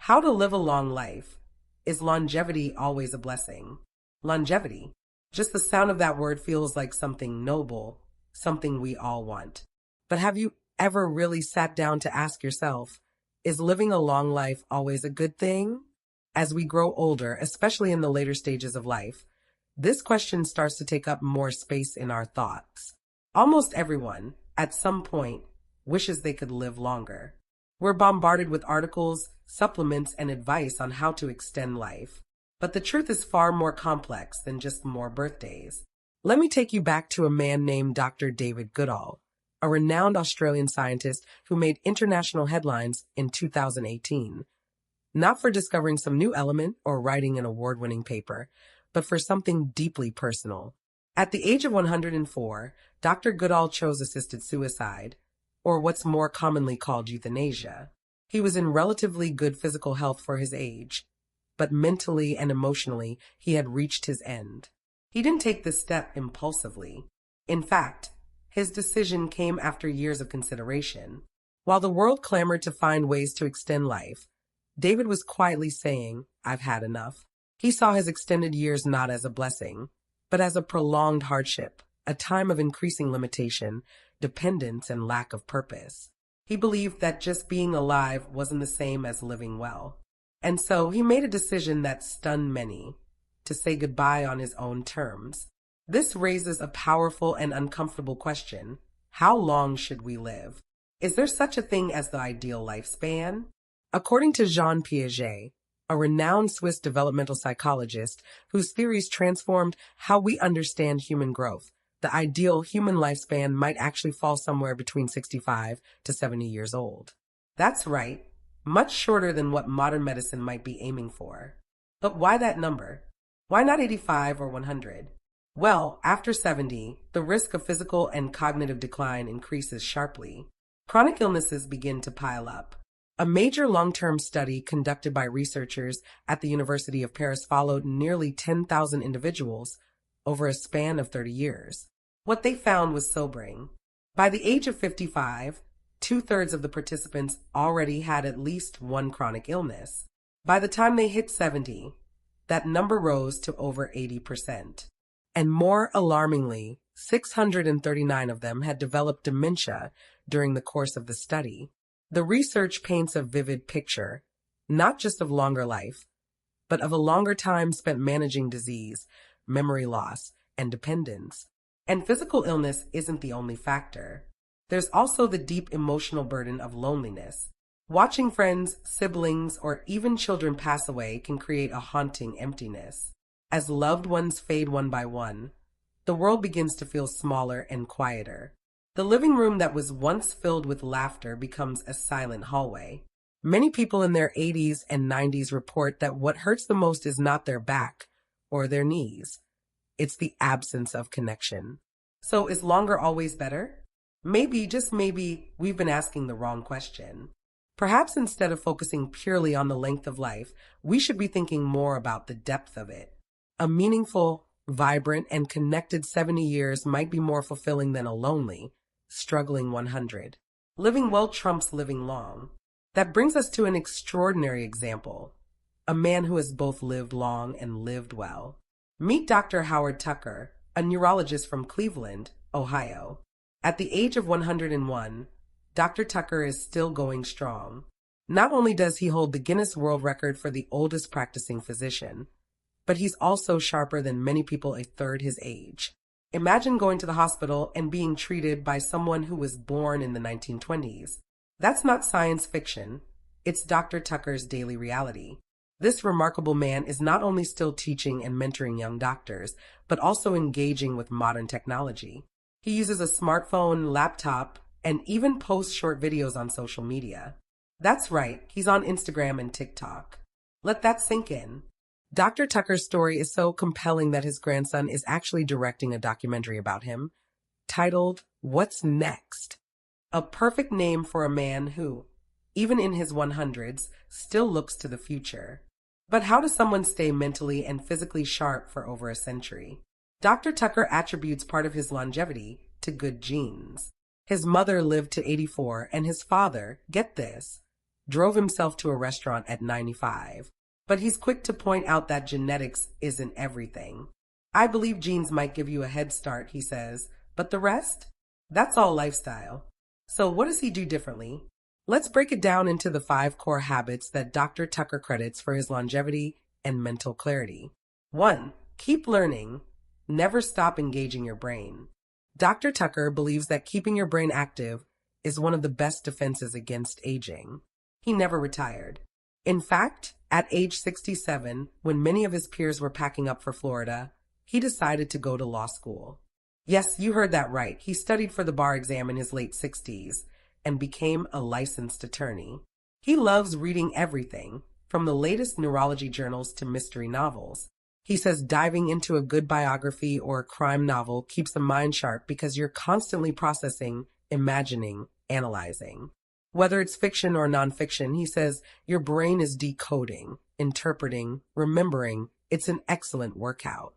How to live a long life. Is longevity always a blessing? Longevity. Just the sound of that word feels like something noble, something we all want. But have you ever really sat down to ask yourself, is living a long life always a good thing? As we grow older, especially in the later stages of life, this question starts to take up more space in our thoughts. Almost everyone, at some point, wishes they could live longer. We're bombarded with articles, supplements, and advice on how to extend life. But the truth is far more complex than just more birthdays. Let me take you back to a man named Dr. David Goodall, a renowned Australian scientist who made international headlines in 2018. Not for discovering some new element or writing an award-winning paper, but for something deeply personal. At the age of 104, Dr. Goodall chose assisted suicide, or what's more commonly called euthanasia. He was in relatively good physical health for his age, but mentally and emotionally he had reached his end. He didn't take this step impulsively. In fact, his decision came after years of consideration. While the world clamored to find ways to extend life, David was quietly saying, "I've had enough." He saw his extended years not as a blessing, but as a prolonged hardship, a time of increasing limitation, dependence, and lack of purpose. He believed that just being alive wasn't the same as living well. And so he made a decision that stunned many, to say goodbye on his own terms. This raises a powerful and uncomfortable question. How long should we live? Is there such a thing as the ideal lifespan? According to Jean Piaget, a renowned Swiss developmental psychologist whose theories transformed how we understand human growth, the ideal human lifespan might actually fall somewhere between 65 to 70 years old. That's right, much shorter than what modern medicine might be aiming for. But why that number? Why not 85 or 100? Well, after 70, the risk of physical and cognitive decline increases sharply. Chronic illnesses begin to pile up. A major long-term study conducted by researchers at the University of Paris followed nearly 10,000 individuals over a span of 30 years. What they found was sobering. By the age of 55, two-thirds of the participants already had at least one chronic illness. By the time they hit 70, that number rose to over 80%. And more alarmingly, 639 of them had developed dementia during the course of the study. The research paints a vivid picture, not just of longer life, but of a longer time spent managing disease, memory loss, and dependence. And physical illness isn't the only factor. There's also the deep emotional burden of loneliness. Watching friends, siblings, or even children pass away can create a haunting emptiness. As loved ones fade one by one, the world begins to feel smaller and quieter. The living room that was once filled with laughter becomes a silent hallway. Many people in their 80s and 90s report that what hurts the most is not their back or their knees. It's the absence of connection. So is longer always better? Maybe, just maybe, we've been asking the wrong question. Perhaps instead of focusing purely on the length of life, we should be thinking more about the depth of it. A meaningful, vibrant, and connected 70 years might be more fulfilling than a lonely, struggling 100. Living well trumps living long. That brings us to an extraordinary example. A man who has both lived long and lived well. Meet Dr. Howard Tucker, a neurologist from Cleveland, Ohio. At the age of 101, Dr. Tucker is still going strong. Not only does he hold the Guinness World Record for the oldest practicing physician, but he's also sharper than many people a third his age. Imagine going to the hospital and being treated by someone who was born in the 1920s. That's not science fiction. It's Dr. Tucker's daily reality. This remarkable man is not only still teaching and mentoring young doctors, but also engaging with modern technology. He uses a smartphone, laptop, and even posts short videos on social media. That's right, he's on Instagram and TikTok. Let that sink in. Dr. Tucker's story is so compelling that his grandson is actually directing a documentary about him, titled, "What's Next?" A perfect name for a man who, even in his 100s, still looks to the future. But how does someone stay mentally and physically sharp for over a century? Dr. Tucker attributes part of his longevity to good genes. His mother lived to 84, and his father, get this, drove himself to a restaurant at 95. But he's quick to point out that genetics isn't everything. I believe genes might give you a head start, he says, but the rest? That's all lifestyle. So what does he do differently? Let's break it down into the 5 core habits that Dr. Tucker credits for his longevity and mental clarity. 1. Keep learning. Never stop engaging your brain. Dr. Tucker believes that keeping your brain active is one of the best defenses against aging. He never retired. In fact, at age 67, when many of his peers were packing up for Florida, he decided to go to law school. Yes, you heard that right. He studied for the bar exam in his late 60s and became a licensed attorney. He loves reading everything, from the latest neurology journals to mystery novels. He says diving into a good biography or a crime novel keeps the mind sharp because you're constantly processing, imagining, analyzing. Whether it's fiction or nonfiction, he says your brain is decoding, interpreting, remembering. It's an excellent workout.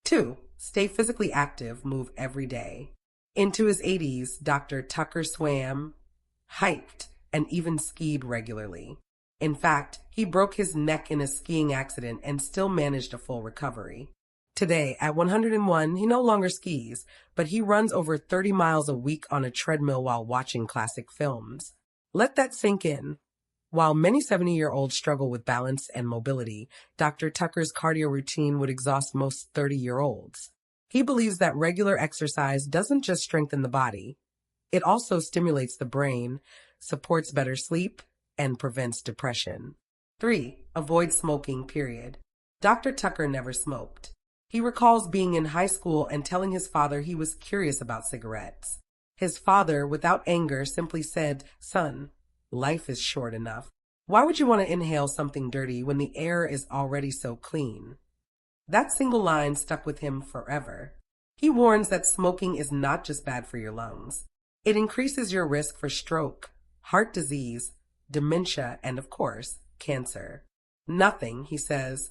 2. Stay physically active, move every day. Into his 80s, Dr. Tucker swam, hiked, and even skied regularly. In fact, he broke his neck in a skiing accident and still managed a full recovery. Today, at 101, he no longer skis, but he runs over 30 miles a week on a treadmill while watching classic films. Let that sink in. While many 70-year-olds struggle with balance and mobility, Dr. Tucker's cardio routine would exhaust most 30-year-olds. He believes that regular exercise doesn't just strengthen the body, it also stimulates the brain, supports better sleep, and prevents depression. 3. Avoid smoking, period. Dr. Tucker never smoked. He recalls being in high school and telling his father he was curious about cigarettes. His father, without anger, simply said, "Son, life is short enough. Why would you want to inhale something dirty when the air is already so clean?" That single line stuck with him forever. He warns that smoking is not just bad for your lungs. It increases your risk for stroke, heart disease, dementia, and of course, cancer. Nothing, he says,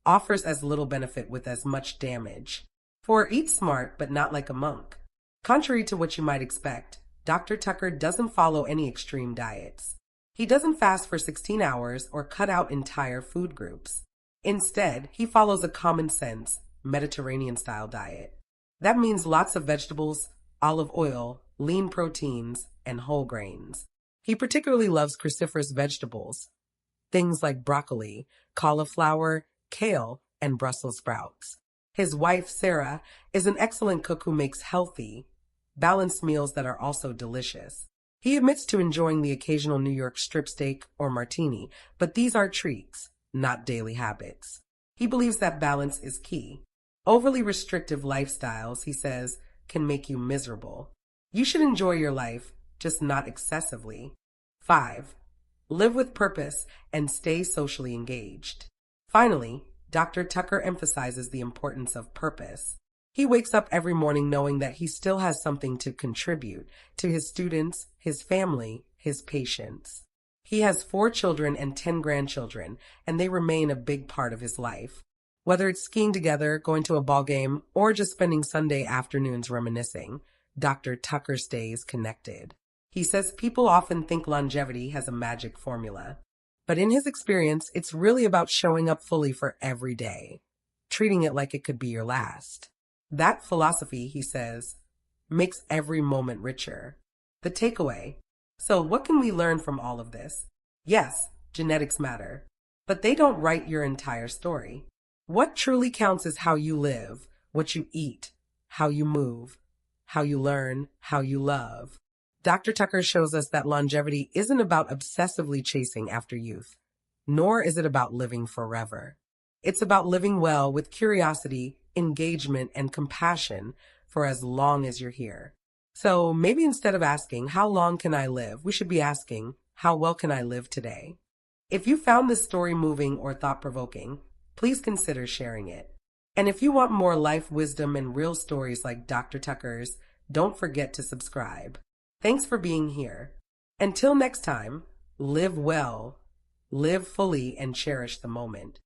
offers as little benefit with as much damage. For eat smart, but not like a monk. Contrary to what you might expect, Dr. Tucker doesn't follow any extreme diets. He doesn't fast for 16 hours or cut out entire food groups. Instead, he follows a common-sense, Mediterranean-style diet. That means lots of vegetables, olive oil, lean proteins, and whole grains. He particularly loves cruciferous vegetables, things like broccoli, cauliflower, kale, and Brussels sprouts. His wife, Sarah, is an excellent cook who makes healthy, balanced meals that are also delicious. He admits to enjoying the occasional New York strip steak or martini, but these are treats, not daily habits. He believes that balance is key. Overly restrictive lifestyles, he says, can make you miserable. You should enjoy your life, just not excessively. 5. Live with purpose and stay socially engaged. Finally, Dr. Tucker emphasizes the importance of purpose. He wakes up every morning knowing that he still has something to contribute to his students, his family, his patients. He has 4 children and 10 grandchildren, and they remain a big part of his life. Whether it's skiing together, going to a ball game, or just spending Sunday afternoons reminiscing, Dr. Tucker stays connected. He says people often think longevity has a magic formula. But in his experience, it's really about showing up fully for every day, treating it like it could be your last. That philosophy, he says, makes every moment richer. The takeaway. So what can we learn from all of this? Yes, genetics matter, but they don't write your entire story. What truly counts is how you live, what you eat, how you move, how you learn, how you love. Dr. Tucker shows us that longevity isn't about obsessively chasing after youth, nor is it about living forever. It's about living well with curiosity, engagement, and compassion for as long as you're here. So maybe instead of asking, how long can I live, we should be asking, how well can I live today? If you found this story moving or thought-provoking, please consider sharing it. And if you want more life wisdom and real stories like Dr. Tucker's, don't forget to subscribe. Thanks for being here. Until next time, live well, live fully, and cherish the moment.